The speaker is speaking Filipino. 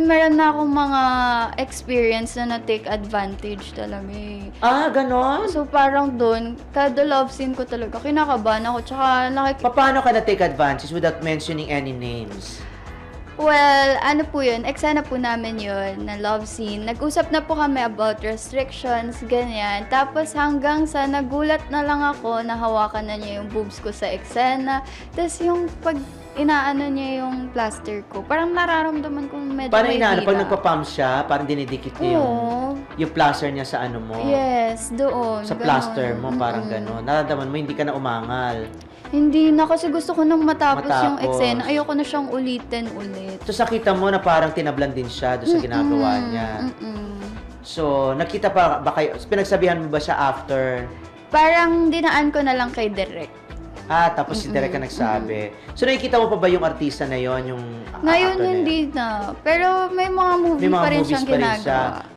Meron na akong mga experience na na-take advantage talaga eh. Ah, ganon? So parang doon, kada love scene ko talaga, kinakabahan ako. Tsaka Paano ka na-take advantage without mentioning any names? well, ano po yun, eksena po namin yun, na love scene. Nag-usap na po kami about restrictions, ganyan. Tapos hanggang sa nagulat na lang ako, nahawakan na niya yung boobs ko sa eksena. Tapos yung pag inaano niya yung plaster ko, parang nararamdaman kong medyo Paano may inaano? Pag hila. nagpa-pump siya, parang dinidikit niya yung plaster niya sa ano mo? Yes, doon. Sa ganun. plaster mo, parang gano'n. Nararamdaman mo, hindi ka na umangal. Hindi na, kasi gusto ko nang matapos yung Matapos. eksena. Ayoko na siyang ulitin ulit. So, nakita mo na parang tinablan din siya doon sa ginagawa niya. So, nakita ba kayo, pinagsabihan mo ba siya after? Parang dinaan ko na lang kay Direk. Tapos si Derek ka nagsabi. So, nakikita mo pa ba yung artista na yon, yung Ngayon actor na yun? hindi na. Pero may mga movie May mga pa rin movies siyang pa rin ginagawa. siya.